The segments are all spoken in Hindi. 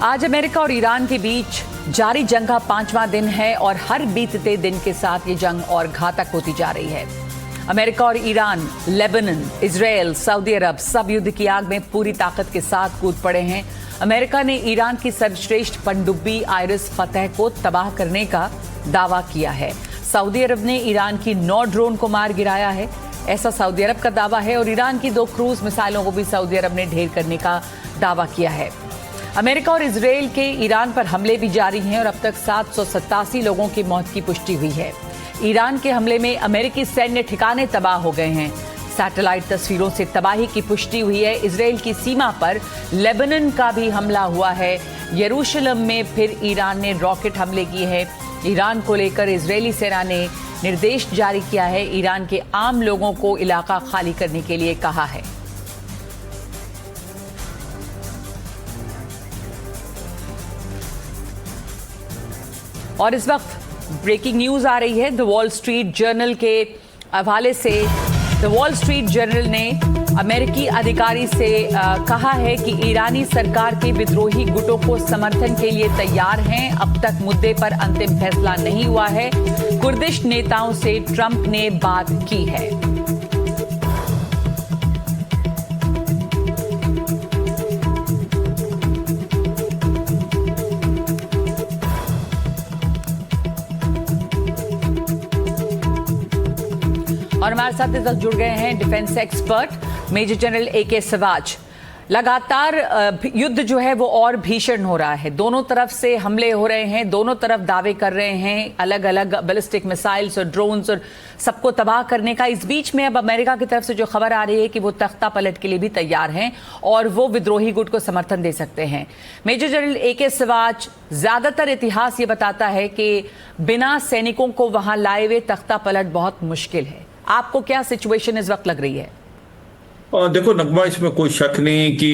आज अमेरिका और ईरान के बीच जारी जंग का 5वां दिन है और हर बीतते दिन के साथ ये जंग और घातक होती जा रही है। अमेरिका और ईरान, लेबनान, इजराइल, सऊदी अरब सब युद्ध की आग में पूरी ताकत के साथ कूद पड़े हैं। अमेरिका ने ईरान की सर्वश्रेष्ठ पनडुब्बी आयरस फतेह को तबाह करने का दावा किया है। सऊदी अरब ने ईरान की 9 ड्रोन को मार गिराया है, ऐसा सऊदी अरब का दावा है। और ईरान की 2 क्रूज मिसाइलों को भी सऊदी अरब ने ढेर करने का दावा किया है। अमेरिका और इजराइल के ईरान पर हमले भी जारी हैं और अब तक 787 लोगों की मौत की पुष्टि हुई है। ईरान के हमले में अमेरिकी सैन्य ठिकाने तबाह हो गए हैं। सैटेलाइट तस्वीरों से तबाही की पुष्टि हुई है। इजराइल की सीमा पर लेबनान का भी हमला हुआ है। यरूशलेम में फिर ईरान ने रॉकेट हमले किए हैं। ईरान को लेकर इजरायली सेना ने निर्देश जारी किया है। ईरान के आम लोगों को इलाका खाली करने के लिए कहा है। और इस वक्त ब्रेकिंग न्यूज आ रही है द वॉल स्ट्रीट जर्नल के हवाले से। द वॉल स्ट्रीट जर्नल ने अमेरिकी अधिकारी से कहा है कि ईरानी सरकार के विद्रोही गुटों को समर्थन के लिए तैयार हैं। अब तक मुद्दे पर अंतिम फैसला नहीं हुआ है। कुर्दिश नेताओं से ट्रंप ने बात की है। और हमारे साथ इस वक्त जुड़ गए हैं defence expert major general AK Siwach. लगातार युद्ध जो है वो और भीषण हो रहा है। दोनों तरफ से हमले हो रहे हैं, दोनों तरफ दावे कर रहे हैं अलग अलग बैलिस्टिक मिसाइल्स और ड्रोन्स और सबको तबाह करने का। इस बीच में अब अमेरिका की तरफ से जो खबर आ रही है कि वो तख्ता पलट के लिए भी तैयार हैं और वो विद्रोही गुट को समर्थन दे सकते हैं। मेजर जनरल AK सिवाच, ज्यादातर इतिहास ये बताता है कि बिना सैनिकों को वहां लाए हुए तख्ता पलट बहुत मुश्किल है। आपको क्या सिचुएशन इस वक्त लग रही है? देखो नगमा, इसमें कोई शक नहीं कि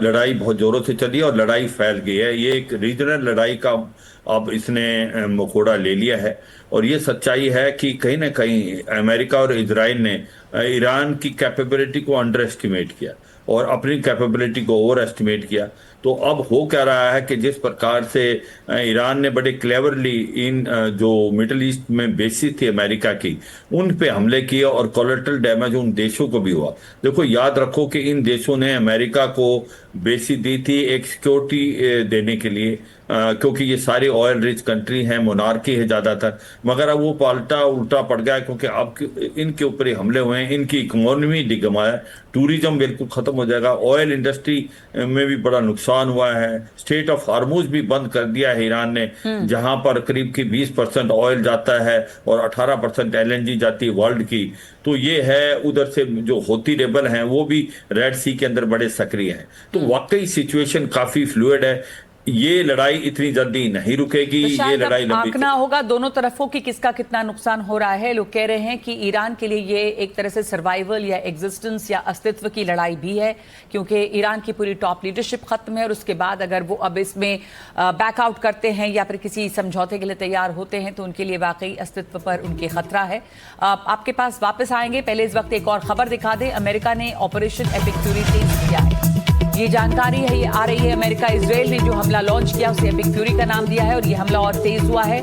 लड़ाई बहुत जोरों से चली है और लड़ाई फैल गई है। ये एक रीजनल लड़ाई का अब इसने मकोड़ा ले लिया है। और ये सच्चाई है कि कहीं ना कहीं अमेरिका और इजराइल ने ईरान की कैपेबिलिटी को अंडर एस्टिमेट किया और अपनी कैपेबिलिटी को ओवर एस्टिमेट किया। तो अब हो क्या रहा है कि जिस प्रकार से ईरान ने बड़े क्लेवरली इन जो मिडिल ईस्ट में बेसिस थी अमेरिका की, उन पे हमले किए और कोलेटरल डैमेज उन देशों को भी हुआ। देखो, याद रखो कि इन देशों ने अमेरिका को बेसिस दी थी एक सिक्योरिटी देने के लिए, क्योंकि ये सारी ऑयल रिच कंट्री हैं, मोनार्की है ज़्यादातर। मगर अब वो पाल्टा उल्टा पड़ गया, क्योंकि अब इनके ऊपर ही हमले हुए हैं। इनकी इकोनॉमी डिगमा है, टूरिज्म बिल्कुल ख़त्म हो जाएगा, ऑयल इंडस्ट्री में भी बड़ा नुकसान हुआ है। स्टेट ऑफ हार्मुज भी बंद कर दिया है ईरान ने, जहां पर करीब की 20% ऑयल जाता है और 18% LNG जाती है वर्ल्ड की। तो ये है, उधर से जो होती रेबल हैं वो भी रेड सी के अंदर बड़े सक्रिय हैं। तो वाकई सिचुएशन काफ़ी फ्लूइड है। ये लड़ाई इतनी जल्दी नहीं रुकेगी। तो ये लड़ाई आंकना होगा दोनों तरफों की किसका कितना नुकसान हो रहा है। लोग कह रहे हैं कि ईरान के लिए ये एक तरह से सर्वाइवल या एग्जिस्टेंस या अस्तित्व की लड़ाई भी है, क्योंकि ईरान की पूरी टॉप लीडरशिप खत्म है और उसके बाद अगर वो अब इसमें बैकआउट करते हैं या फिर किसी समझौते के लिए तैयार होते हैं तो उनके लिए वाकई अस्तित्व पर उनके खतरा है। आपके पास वापस आएंगे, पहले इस वक्त एक और खबर दिखा दें। अमेरिका ने ऑपरेशन एपिक फ्यूरी तेज किया है। ये जानकारी है, ये आ रही है। अमेरिका इजराइल ने जो हमला लॉन्च किया उसे एपिक फ्यूरी का नाम दिया है और ये हमला और तेज हुआ है।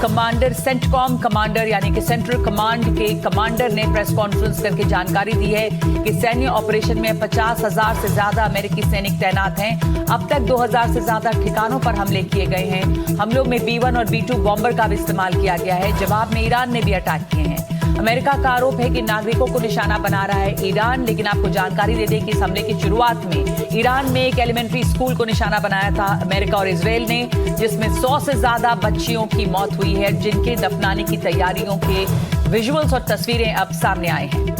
कमांडर सेंटकॉम कमांडर यानी कि सेंट्रल कमांड के कमांडर ने प्रेस कॉन्फ्रेंस करके जानकारी दी है कि सैन्य ऑपरेशन में 50,000 से ज्यादा अमेरिकी सैनिक तैनात हैं। अब तक 2,000 से ज्यादा ठिकानों पर हमले किए गए हैं। हमलों में B-1 और B-2 बॉम्बर का भी इस्तेमाल किया गया है। जवाब में ईरान ने भी अटैक किए हैं। अमेरिका का आरोप है कि नागरिकों को निशाना बना रहा है ईरान, लेकिन आपको जानकारी दे दें कि इस हमले की शुरुआत में ईरान में एक एलिमेंट्री स्कूल को निशाना बनाया था अमेरिका और इजराइल ने, जिसमें 100 से ज्यादा बच्चियों की मौत हुई है, जिनके दफनाने की तैयारियों के विजुअल्स और तस्वीरें अब सामने आए हैं।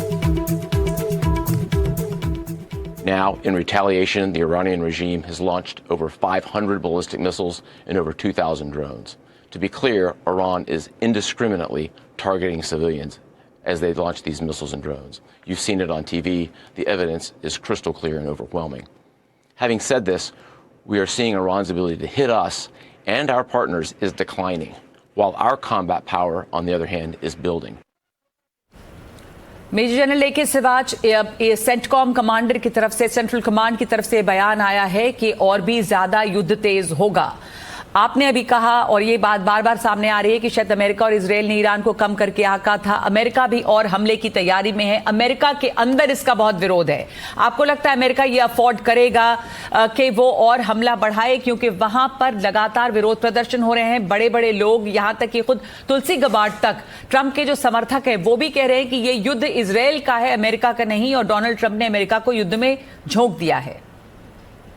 Now, in retaliation, the Iranian regime has launched over 500 ballistic missiles and over 2,000 drones. To be clear, Iran is indiscriminately targeting civilians as they launch these missiles and drones. You've seen it on TV. The evidence is crystal clear and overwhelming. Having said this, we are seeing Iran's ability to hit us and our partners is declining, while our combat power, on the other hand, is building. Major general A K. Siwach, CENTCOM commander की तरफ से, सेंट्रल कमांड की तरफ से बयान आया है कि और भी ज्यादा युद्ध तेज होगा। आपने अभी कहा, और ये बात बार बार सामने आ रही है कि शायद अमेरिका और इजराइल ने ईरान को कम करके आका था। अमेरिका भी और हमले की तैयारी में है। अमेरिका के अंदर इसका बहुत विरोध है। आपको लगता है अमेरिका ये अफोर्ड करेगा कि वो और हमला बढ़ाए, क्योंकि वहां पर लगातार विरोध प्रदर्शन हो रहे हैं। बड़े बड़े लोग, यहां तक कि खुद तुलसी गबार्ड तक, ट्रंप के जो समर्थक हैं, वो भी कह रहे हैं कि ये युद्ध इजराइल का है, अमेरिका का नहीं, और डोनाल्ड ट्रंप ने अमेरिका को युद्ध में झोंक दिया है।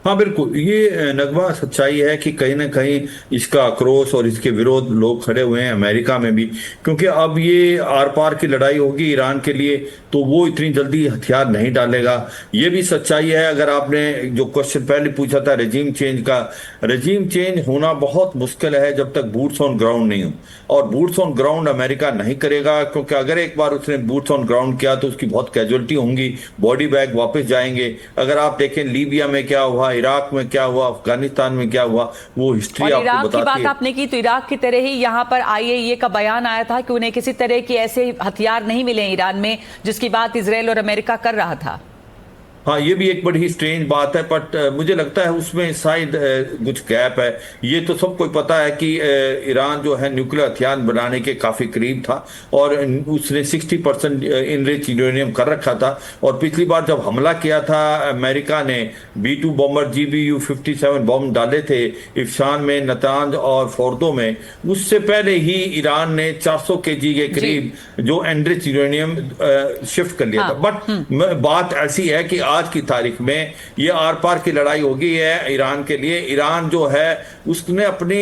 हाँ बिल्कुल, ये नगमा सच्चाई है कि कहीं ना कहीं इसका आक्रोश और इसके विरोध लोग खड़े हुए हैं अमेरिका में भी, क्योंकि अब ये आर पार की लड़ाई होगी ईरान के लिए, तो वो इतनी जल्दी हथियार नहीं डालेगा। ये भी सच्चाई है। अगर आपने जो क्वेश्चन पहले पूछा था रेजिम चेंज का, रेजिम चेंज होना बहुत मुश्किल है जब तक बूट्स ऑन ग्राउंड नहीं हो, और बूट्स ऑन ग्राउंड अमेरिका नहीं करेगा, क्योंकि अगर एक बार उसने बूट्स ऑन ग्राउंड किया तो उसकी बहुत कैजुअलिटी होंगी, बॉडी बैग वापस जाएंगे। अगर आप देखें लीबिया में क्या हुआ, इराक में क्या हुआ, अफगानिस्तान में क्या हुआ, वो हिस्ट्री आपको बताती है। इराक की बात आपने की, तो इराक की तरह ही यहाँ पर IAEA का बयान आया था कि उन्हें किसी तरह के ऐसे हथियार नहीं मिले ईरान में, जिसकी बात इजराइल और अमेरिका कर रहा था। हाँ, ये भी एक बड़ी स्ट्रेंज बात है, बट मुझे लगता है उसमें शायद कुछ गैप है। ये तो सबको पता है कि ईरान जो है न्यूक्लियर हथियार बनाने के काफ़ी करीब था, और उसने 60% इनरिच यूरेनियम कर रखा था। और पिछली बार जब हमला किया था अमेरिका ने, B-2 बॉम्बर GBU-57 बॉम्ब डाले थे इफ्शान में, नतांज और फोर्दो में, उससे पहले ही ईरान ने 400 kg के करीब जो एनरिच यूरेनियम शिफ्ट कर लिया था। बट बात ऐसी है कि आज की तारीख में ये आर पार की लड़ाई होगी है ईरान के लिए। ईरान जो है उसने अपनी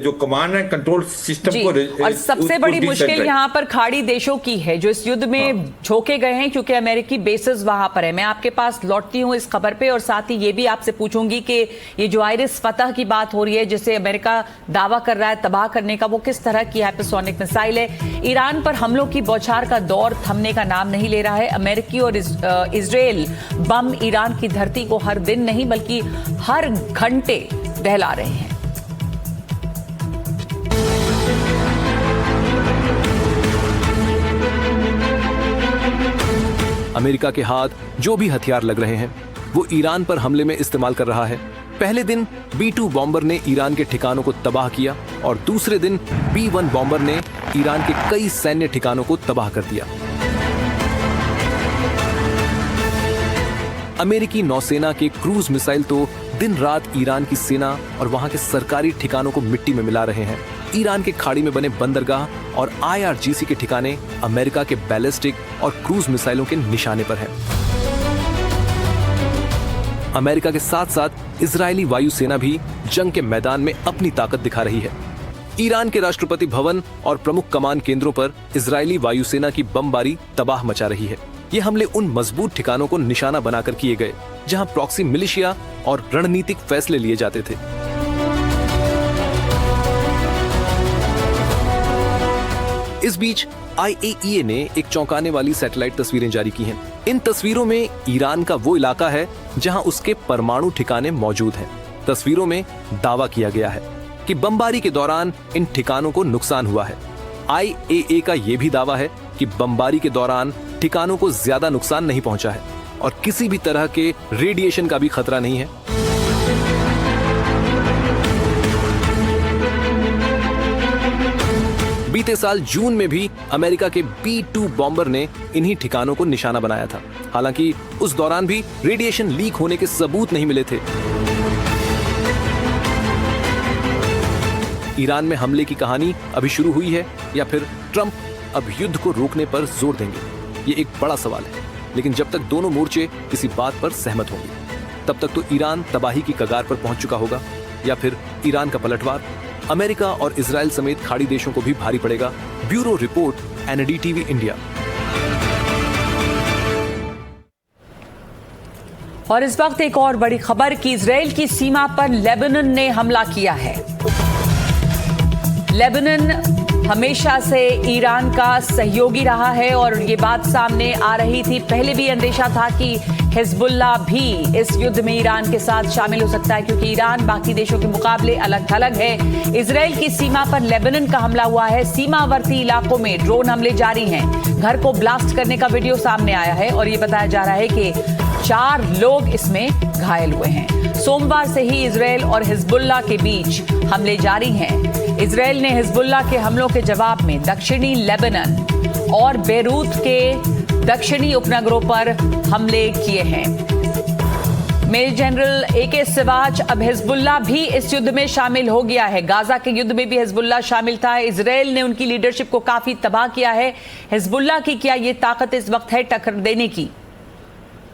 जो कमांड एंड कंट्रोल सिस्टम को, और सबसे बड़ी मुश्किल यहाँ पर खाड़ी देशों की है जो इस युद्ध में झोंके गए हैं, क्योंकि अमेरिकी बेसेस वहां पर है। मैं आपके पास लौटती हूँ इस खबर पे, और साथ ही ये भी आपसे पूछूंगी कि ये जो आइरिस फतह की बात हो रही है, जिसे अमेरिका दावा कर रहा है तबाह करने का, वो किस तरह की हाइपरसोनिक मिसाइल है। ईरान पर हमलों की बौछार का दौर थमने का नाम नहीं ले रहा है। अमेरिकी और इजराइल बम ईरान की धरती को हर दिन नहीं बल्कि हर घंटे दहला रहे हैं। अमेरिका के हाथ जो भी हथियार लग रहे हैं वो ईरान पर हमले में इस्तेमाल कर रहा है। पहले दिन B-2 बॉम्बर ने ईरान के ठिकानों को तबाह किया, और दूसरे दिन B-1 बॉम्बर ने ईरान के कई सैन्य ठिकानों को तबाह कर दिया। अमेरिकी नौसेना के क्रूज मिसाइल तो दिन रात ईरान की सेना और वहां के सरकारी ठिकानों को मिट्टी में मिला रहे हैं। ईरान के खाड़ी में बने बंदरगाह और IRGC के ठिकाने अमेरिका के बैलिस्टिक और क्रूज मिसाइलों के निशाने पर हैं। अमेरिका के साथ साथ इजरायली वायुसेना भी जंग के मैदान में अपनी ताकत दिखा रही है। ईरान के राष्ट्रपति भवन और प्रमुख कमान केंद्रों पर इजरायली वायुसेना की बमबारी तबाह मचा रही है। ये हमले उन मजबूत ठिकानों को निशाना बनाकर किए गए जहां प्रॉक्सी मिलिशिया और रणनीतिक फैसले लिए जाते थे। इस बीच IAEA ने एक चौंकाने वाली सैटेलाइट तस्वीरें जारी की हैं। इन तस्वीरों में ईरान का वो इलाका है जहां उसके परमाणु ठिकाने मौजूद हैं। तस्वीरों में दावा किया गया है कि बमबारी के दौरान इन ठिकानों को नुकसान हुआ है। IAEA का यह भी दावा है कि बमबारी के दौरान ठिकानों को ज्यादा नुकसान नहीं पहुंचा है और किसी भी तरह के रेडिएशन का भी खतरा नहीं है। बीते साल जून में भी अमेरिका के B-2 बॉम्बर ने इन्हीं ठिकानों को निशाना बनाया था। हालांकि उस दौरान भी रेडिएशन लीक होने के सबूत नहीं मिले थे। ईरान में हमले की कहानी अभी शुरू हुई है या फिर ट्रंप अब युद्ध को रोकने पर जोर देंगे? ये एक बड़ा सवाल है, लेकिन जब तक दोनों मोर्चे किसी बात पर सहमत होंगे तब तक तो ईरान तबाही की कगार पर पहुंच चुका होगा, या फिर ईरान का पलटवार अमेरिका और इजराइल समेत खाड़ी देशों को भी भारी पड़ेगा। Bureau report, NDTV India. और इस वक्त एक और बड़ी खबर कि इजराइल की सीमा पर लेबनान ने हमला किया है। लेबनान हमेशा से ईरान का सहयोगी रहा है और ये बात सामने आ रही थी। पहले भी अंदेशा था कि हिजबुल्लाह भी इस युद्ध में ईरान के साथ शामिल हो सकता है, क्योंकि ईरान बाकी देशों के मुकाबले अलग थलग है। इजराइल की सीमा पर लेबनान का हमला हुआ है। सीमावर्ती इलाकों में ड्रोन हमले जारी हैं। घर को ब्लास्ट करने का वीडियो सामने आया है और ये बताया जा रहा है कि 4 लोग इसमें घायल हुए हैं। सोमवार से ही इजराइल और हिजबुल्लाह के बीच हमले जारी हैं। इजराइल ने हिजबुल्लाह के हमलों के जवाब में दक्षिणी लेबनान और बेरूत के दक्षिणी उपनगरों पर हमले किए हैं। मेजर जनरल AK सिवाच, अब हिजबुल्लाह भी इस युद्ध में शामिल हो गया है। गाजा के युद्ध में भी हिजबुल्लाह शामिल था। इजराइल ने उनकी लीडरशिप को काफी तबाह किया है। हिजबुल्लाह की क्या ये ताकत इस वक्त है टक्कर देने की?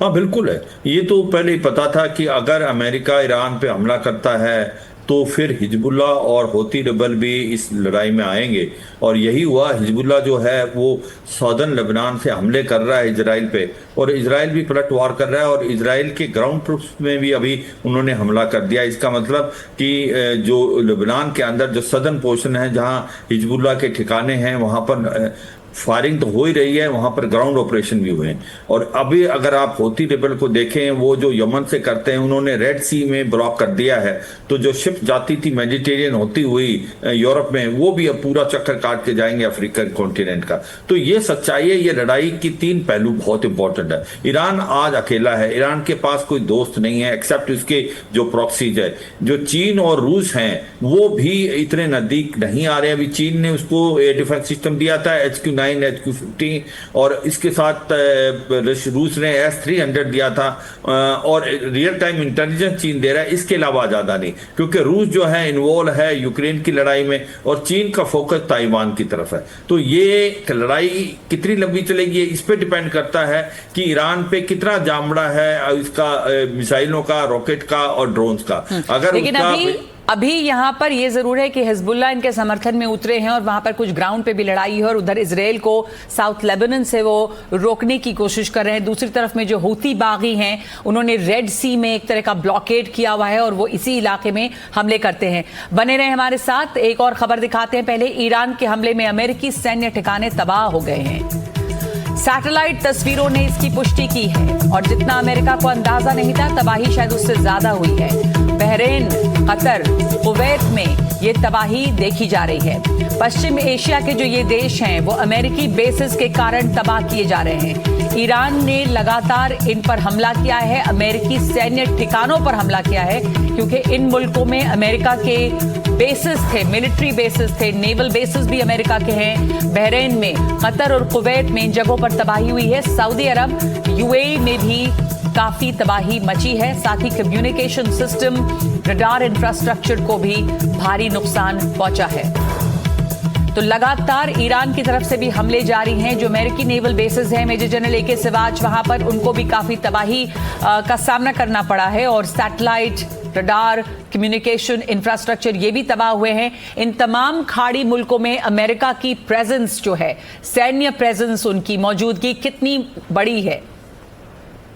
हाँ बिल्कुल है। ये तो पहले ही पता था कि अगर अमेरिका ईरान पे हमला करता है तो फिर हिजबुल्लाह और हौती रेबल भी इस लड़ाई में आएंगे, और यही हुआ। हिजबुल्लाह जो है वो सदर्न लेबनान से हमले कर रहा है इजराइल पे, और इजराइल भी पलटवार कर रहा है, और इजराइल के ग्राउंड ट्रूप्स में भी अभी उन्होंने हमला कर दिया। इसका मतलब कि जो लेबनान के अंदर जो सदर्न पोर्शन है जहां हिजबुल्लाह के ठिकाने हैं वहां पर फायरिंग तो हो ही रही है, वहां पर ग्राउंड ऑपरेशन भी हुए हैं। और अभी अगर आप हौती रेबल को देखें, वो जो यमन से करते हैं, उन्होंने रेड सी में ब्लॉक कर दिया है। तो जो शिप जाती थी मेडिटेरियन होती हुई यूरोप में, वो भी अब पूरा चक्कर काट के जाएंगे अफ्रीकन कॉन्टिनेंट का। तो ये सच्चाई है। ये लड़ाई की 3 पहलू बहुत इंपॉर्टेंट है। ईरान आज अकेला है। ईरान के पास कोई दोस्त नहीं है एक्सेप्ट उसके जो प्रॉक्सीज है। जो चीन और रूस हैं वो भी इतने नजदीक नहीं आ रहे। अभी चीन ने उसको एयर डिफेंस सिस्टम दिया था HQ-9 HQ-50, और इसके साथ रूस ने S-300 दिया था, और रियल टाइम इंटेलिजेंस चीन दे रहा है। इसके अलावा ज्यादा नहीं, क्योंकि रूस जो है इन्वॉल्व है यूक्रेन की लड़ाई में, और चीन का फोकस ताइवान की तरफ है। तो ये लड़ाई कितनी लंबी चलेगी इस पे डिपेंड करता है कि ईरान पे कितना जामड़ा है इसका मिसाइलों का, रॉकेट का और ड्रोन्स का। अगर उसका अभी यहाँ पर ये जरूर है कि हिजबुल्लाह इनके समर्थन में उतरे हैं और वहां पर कुछ ग्राउंड पे भी लड़ाई है, और उधर इजराइल को साउथ लेबनान से वो रोकने की कोशिश कर रहे हैं। दूसरी तरफ में जो हूती बागी हैं उन्होंने रेड सी में एक तरह का ब्लॉकेड किया हुआ है और वो इसी इलाके में हमले करते हैं। बने रहे हमारे साथ। एक और खबर दिखाते हैं। पहले ईरान के हमले में अमेरिकी सैन्य ठिकाने तबाह हो गए हैं। सैटेलाइट तस्वीरों ने इसकी पुष्टि की है, और जितना अमेरिका को अंदाजा नहीं था तबाही शायद उससे ज्यादा हुई है। बहरीन, कतर, कुवैत में ये तबाही देखी जा रही है। पश्चिम एशिया के जो ये देश हैं वो अमेरिकी बेसिस के कारण तबाह किए जा रहे हैं। ईरान ने लगातार इन पर हमला किया है, अमेरिकी सैन्य ठिकानों पर हमला किया है, क्योंकि इन मुल्कों में अमेरिका के बेसिस थे, मिलिट्री बेसिस थे, नेवल बेसिस भी अमेरिका के हैं। बहरीन में, कतर और कुवैत में इन जगहों पर तबाही हुई है। सऊदी अरब, UAE में भी काफी तबाही मची है। साथ ही कम्युनिकेशन सिस्टम, रडार इंफ्रास्ट्रक्चर को भी भारी नुकसान पहुंचा है। तो लगातार ईरान की तरफ से भी हमले जारी हैं। जो अमेरिकी नेवल बेसिस हैं, मेजर जनरल AK सिवाच, वहां पर उनको भी काफी तबाही का सामना करना पड़ा है, और सैटेलाइट, रडार, कम्युनिकेशन इंफ्रास्ट्रक्चर ये भी तबाह हुए हैं। इन तमाम खाड़ी मुल्कों में अमेरिका की प्रेजेंस जो है, सैन्य प्रेजेंस, उनकी मौजूदगी कितनी बड़ी है?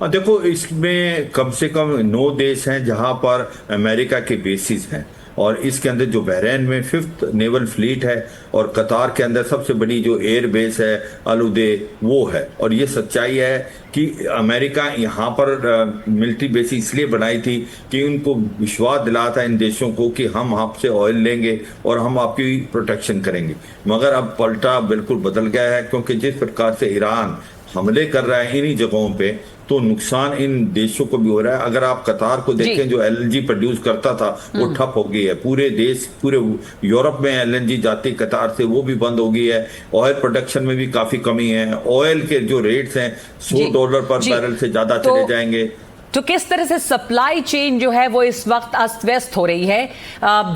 देखो, इसमें कम से कम 9 देश हैं जहां पर अमेरिका के बेसिस हैं, और इसके अंदर जो बहरीन में 5th नेवल फ्लीट है, और कतार के अंदर सबसे बड़ी जो एयर बेस है अलुदे वो है। और ये सच्चाई है कि अमेरिका यहाँ पर मिलिट्री बेस इसलिए बनाई थी कि उनको विश्वास दिलाया था इन देशों को कि हम आपसे ऑयल लेंगे और हम आपकी प्रोटेक्शन करेंगे। मगर अब पलटा बिल्कुल बदल गया है, क्योंकि जिस प्रकार से ईरान हमले कर रहा है इन्हीं जगहों पे, तो नुकसान इन देशों को भी हो रहा है। अगर आप कतार को देखें, जो LNG प्रोड्यूस करता था वो ठप हो गई है। पूरे देश, पूरे यूरोप में LNG जाती कतार से, वो भी बंद हो गई है। ऑयल प्रोडक्शन में भी काफी कमी है। ऑयल के जो रेट्स हैं $100 पर बैरल से ज्यादा चले जाएंगे। तो किस तरह से सप्लाई चेन जो है वो इस वक्त अस्त व्यस्त हो रही है?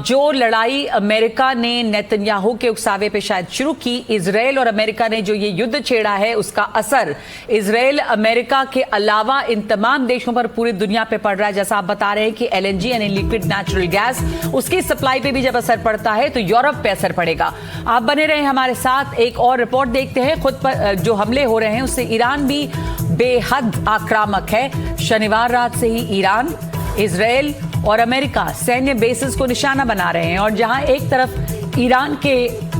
जो लड़ाई अमेरिका ने नेतन्याहू के उकसावे पे शायद शुरू की, इजराइल और अमेरिका ने जो ये युद्ध छेड़ा है, उसका असर इजराइल, अमेरिका के अलावा इन तमाम देशों पर पूरी दुनिया पे पड़ रहा है। जैसा आप बता रहे हैं कि LNG यानी लिक्विड नेचुरल गैस, उसकी सप्लाई पे भी जब असर पड़ता है तो यूरोप पे असर पड़ेगा। आप बने रहे हमारे साथ। एक और रिपोर्ट देखते हैं। खुद पर जो हमले हो रहे हैं उससे ईरान भी बेहद आक्रामक है। शनिवार रात से ही ईरान, इजराइल और अमेरिका सैन्य बेसिस को निशाना बना रहे हैं, और जहां एक तरफ ईरान के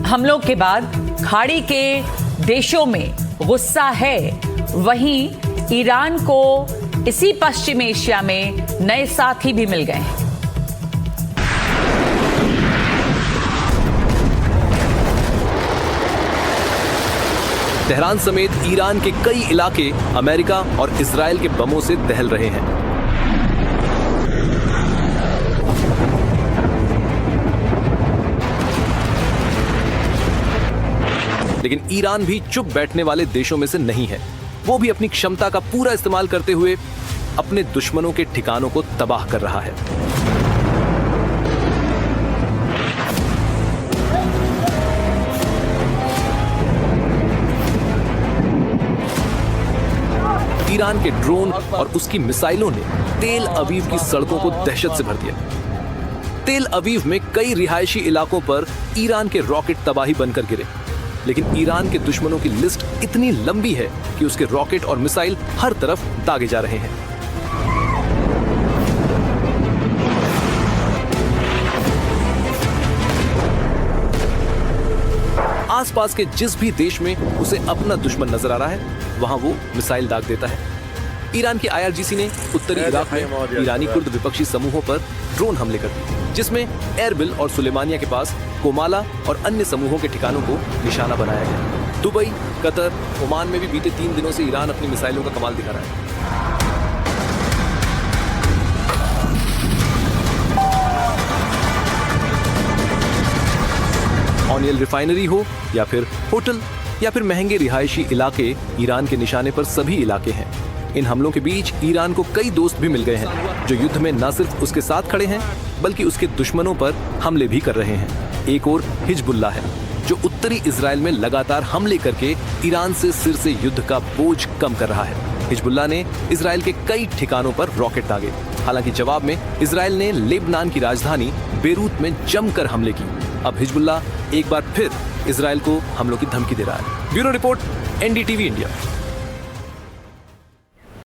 हमलों के बाद खाड़ी के देशों में गुस्सा है, वहीं ईरान को इसी पश्चिम एशिया में नए साथी भी मिल गए हैं। तेहरान समेत ईरान के कई इलाके अमेरिका और इजराइल के बमों से दहल रहे हैं। लेकिन ईरान भी चुप बैठने वाले देशों में से नहीं है। वो भी अपनी क्षमता का पूरा इस्तेमाल करते हुए अपने दुश्मनों के ठिकानों को तबाह कर रहा है। ईरान के ड्रोन और उसकी मिसाइलों ने तेल अवीव की सड़कों को दहशत से भर दिया। तेल अवीव में कई रिहायशी इलाकों पर ईरान के रॉकेट तबाही बनकर गिरे, लेकिन ईरान के दुश्मनों की लिस्ट इतनी लंबी है कि उसके रॉकेट और मिसाइल हर तरफ दागे जा रहे हैं। आसपास के जिस भी देश में उसे अपना दुश्मन नजर आ रहा है, वहां वो मिसाइल दाग देता है। ईरान की IRGC ने उत्तरी इराक में ईरानी कुर्द विपक्षी समूहों पर ड्रोन हमले कर दिए, जिसमें एरबिल और सुलेमानिया के पास कोमाला और अन्य समूहों के ठिकानों को निशाना बनाया गया। दुबई, कतर, ओमान में भी बीते 3 दिनों से ईरान अपनी मिसाइलों का कमाल दिखा रहा है। ऑनियल रिफाइनरी हो या फिर होटल या फिर महंगे रिहायशी इलाके, ईरान के निशाने पर सभी इलाके हैं। इन हमलों के बीच ईरान को कई दोस्त भी मिल गए हैं, जो युद्ध में न सिर्फ उसके साथ खड़े हैं बल्कि उसके दुश्मनों पर हमले भी कर रहे हैं। एक और हिजबुल्लाह है, जो उत्तरी इजराइल में लगातार हमले करके ईरान से सिर से युद्ध का बोझ कम कर रहा है। हिजबुल्लाह ने इजराइल के कई ठिकानों पर रॉकेट दागे। हालांकि जवाब में इजराइल ने लेबनान की राजधानी बेरूत में जमकर हमले की। अब हिजबुल्लाह एक बार फिर इजराइल को हमलों की धमकी दे रहा है। Bureau report, NDTV India.